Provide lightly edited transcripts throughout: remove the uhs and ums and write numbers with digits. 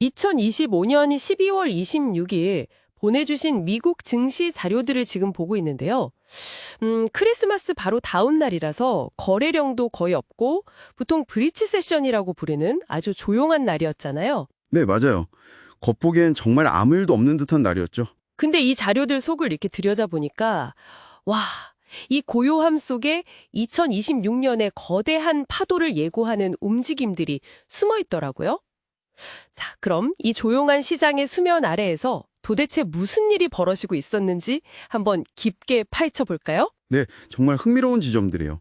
2025년 12월 26일 보내주신 미국 증시 자료들을 지금 보고 있는데요. 크리스마스 바로 다음 날이라서 거래량도 거의 없고 보통 브리치 세션이라고 부르는 아주 조용한 날이었잖아요. 네, 맞아요. 겉보기엔 정말 아무 일도 없는 듯한 날이었죠. 근데 이 자료들 속을 이렇게 들여다보니까 와, 이 고요함 속에 2026년의 거대한 파도를 예고하는 움직임들이 숨어 있더라고요. 자, 그럼 이 조용한 시장의 수면 아래에서 도대체 무슨 일이 벌어지고 있었는지 한번 깊게 파헤쳐 볼까요? 네, 정말 흥미로운 지점들이에요.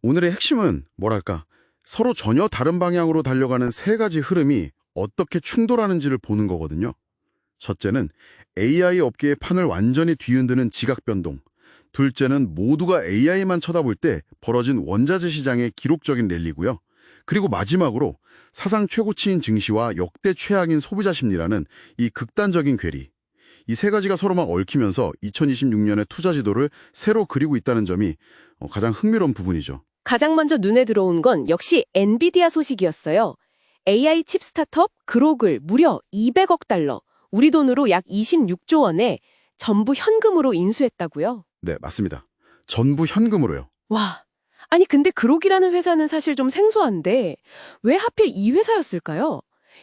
오늘의 핵심은 뭐랄까, 서로 전혀 다른 방향으로 달려가는 세 가지 흐름이 어떻게 충돌하는지를 보는 거거든요. 첫째는 AI 업계의 판을 완전히 뒤흔드는 지각 변동. 둘째는 모두가 AI만 쳐다볼 때 벌어진 원자재 시장의 기록적인 랠리고요. 그리고 마지막으로 사상 최고치인 증시와 역대 최악인 소비자 심리라는 이 극단적인 괴리. 이 세 가지가 서로 막 얽히면서 2026년의 투자 지도를 새로 그리고 있다는 점이 가장 흥미로운 부분이죠. 가장 먼저 눈에 들어온 건 역시 엔비디아 소식이었어요. AI 칩 스타트업 그로글 무려 200억 달러, 우리 돈으로 약 26조 원에 전부 현금으로 인수했다고요? 네, 맞습니다. 전부 현금으로요. 와, 아니 근데 그로기라는 회사는 사실 좀 생소한데 왜 하필 이 회사였을까요?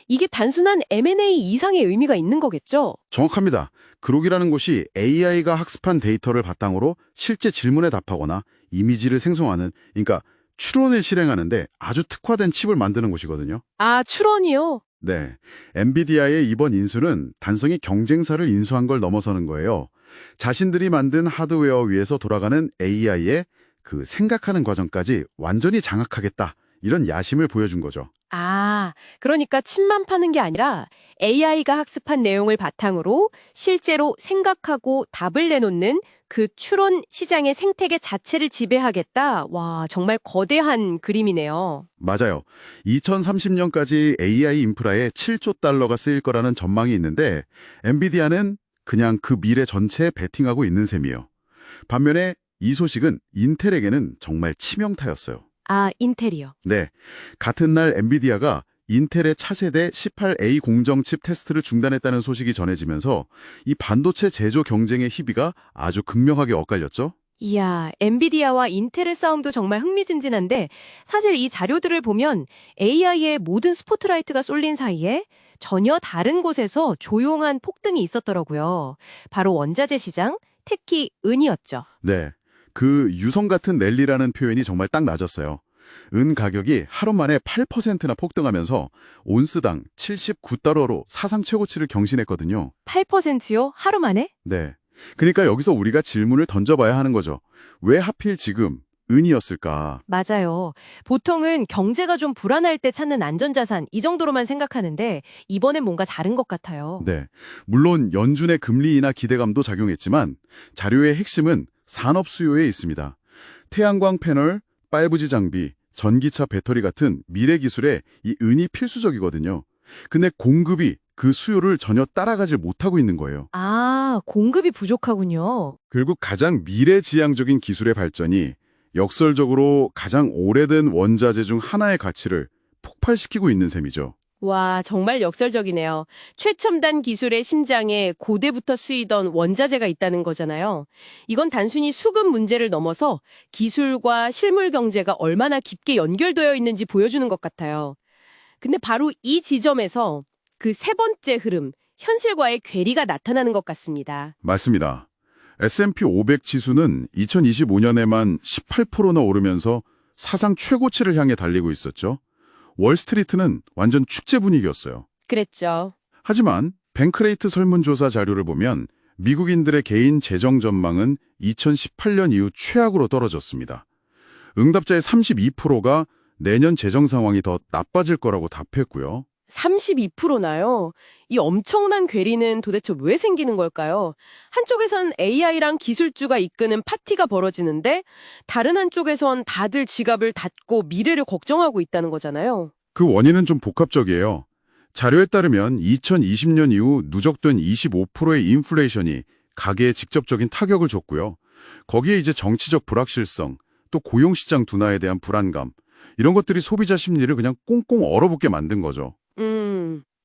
이게 단순한 M&A 이상의 의미가 있는 거겠죠? 정확합니다. 그록이라는 곳이 AI가 학습한 데이터를 바탕으로 실제 질문에 답하거나 이미지를 생성하는, 그러니까 추론을 실행하는데 아주 특화된 칩을 만드는 곳이거든요. 아, 추론이요? 네, 엔비디아의 이번 인수는 단순히 경쟁사를 인수한 걸 넘어서는 거예요. 자신들이 만든 하드웨어 위에서 돌아가는 AI의 그 생각하는 과정까지 완전히 장악하겠다, 이런 야심을 보여준 거죠. 아, 그러니까 칩만 파는 게 아니라 AI가 학습한 내용을 바탕으로 실제로 생각하고 답을 내놓는 그 추론 시장의 생태계 자체를 지배하겠다. 와, 정말 거대한 그림이네요. 맞아요. 2030년까지 AI 인프라에 7조 달러가 쓰일 거라는 전망이 있는데 엔비디아는 그냥 그 미래 전체에 베팅하고 있는 셈이에요. 반면에 이 소식은 인텔에게는 정말 치명타였어요. 아, 인텔이요. 네, 같은 날 엔비디아가 인텔의 차세대 18A 공정칩 테스트를 중단했다는 소식이 전해지면서 이 반도체 제조 경쟁의 희비가 아주 극명하게 엇갈렸죠. 이야, 엔비디아와 인텔의 싸움도 정말 흥미진진한데 사실 이 자료들을 보면 AI의 모든 스포트라이트가 쏠린 사이에 전혀 다른 곳에서 조용한 폭등이 있었더라고요. 바로 원자재 시장, 특히 은이었죠. 네, 그 유성 같은 랠리라는 표현이 정말 딱 맞았어요. 은 가격이 하루 만에 8%나 폭등하면서 온스당 79달러로 사상 최고치를 경신했거든요. 8%요? 하루 만에? 네. 그러니까 여기서 우리가 질문을 던져봐야 하는 거죠. 왜 하필 지금 은이었을까? 맞아요. 보통은 경제가 좀 불안할 때 찾는 안전자산 이 정도로만 생각하는데 이번엔 뭔가 다른 것 같아요. 네. 물론 연준의 금리 인하 기대감도 작용했지만 자료의 핵심은 산업 수요에 있습니다. 태양광 패널, 5G 장비, 전기차 배터리 같은 미래 기술에 이 은이 필수적이거든요. 근데 공급이 그 수요를 전혀 따라가질 못하고 있는 거예요. 아, 공급이 부족하군요. 결국 가장 미래지향적인 기술의 발전이 역설적으로 가장 오래된 원자재 중 하나의 가치를 폭발시키고 있는 셈이죠. 와, 정말 역설적이네요. 최첨단 기술의 심장에 고대부터 쓰이던 원자재가 있다는 거잖아요. 이건 단순히 수급 문제를 넘어서 기술과 실물 경제가 얼마나 깊게 연결되어 있는지 보여주는 것 같아요. 근데 바로 이 지점에서 그 세 번째 흐름, 현실과의 괴리가 나타나는 것 같습니다. 맞습니다. S&P 500 지수는 2025년에만 18%나 오르면서 사상 최고치를 향해 달리고 있었죠. 월스트리트는 완전 축제 분위기였어요. 그랬죠. 하지만 뱅크레이트 설문조사 자료를 보면 미국인들의 개인 재정 전망은 2018년 이후 최악으로 떨어졌습니다. 응답자의 32%가 내년 재정 상황이 더 나빠질 거라고 답했고요. 32%나요? 이 엄청난 괴리는 도대체 왜 생기는 걸까요? 한쪽에선 AI랑 기술주가 이끄는 파티가 벌어지는데 다른 한쪽에선 다들 지갑을 닫고 미래를 걱정하고 있다는 거잖아요. 그 원인은 좀 복합적이에요. 자료에 따르면 2020년 이후 누적된 25%의 인플레이션이 가계에 직접적인 타격을 줬고요. 거기에 이제 정치적 불확실성, 또 고용시장 둔화에 대한 불안감, 이런 것들이 소비자 심리를 그냥 꽁꽁 얼어붙게 만든 거죠.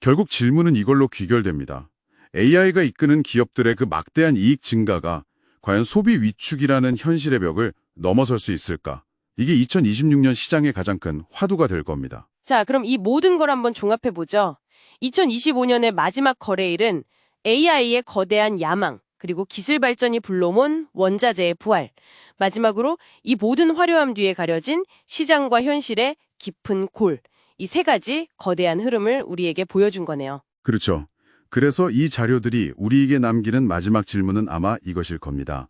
결국 질문은 이걸로 귀결됩니다. AI가 이끄는 기업들의 그 막대한 이익 증가가 과연 소비 위축이라는 현실의 벽을 넘어설 수 있을까? 이게 2026년 시장의 가장 큰 화두가 될 겁니다. 자, 그럼 이 모든 걸 한번 종합해보죠. 2025년의 마지막 거래일은 AI의 거대한 야망, 그리고 기술 발전이 불러온 원자재의 부활, 마지막으로 이 모든 화려함 뒤에 가려진 시장과 현실의 깊은 골, 이 세 가지 거대한 흐름을 우리에게 보여준 거네요. 그렇죠. 그래서 이 자료들이 우리에게 남기는 마지막 질문은 아마 이것일 겁니다.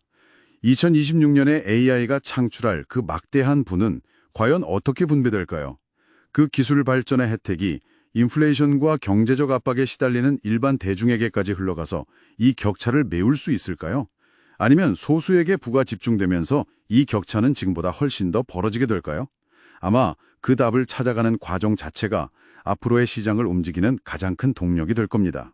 2026년에 AI가 창출할 그 막대한 부는 과연 어떻게 분배될까요? 그 기술 발전의 혜택이 인플레이션과 경제적 압박에 시달리는 일반 대중에게까지 흘러가서 이 격차를 메울 수 있을까요? 아니면 소수에게 부가 집중되면서 이 격차는 지금보다 훨씬 더 벌어지게 될까요? 아마 그 답을 찾아가는 과정 자체가 앞으로의 시장을 움직이는 가장 큰 동력이 될 겁니다.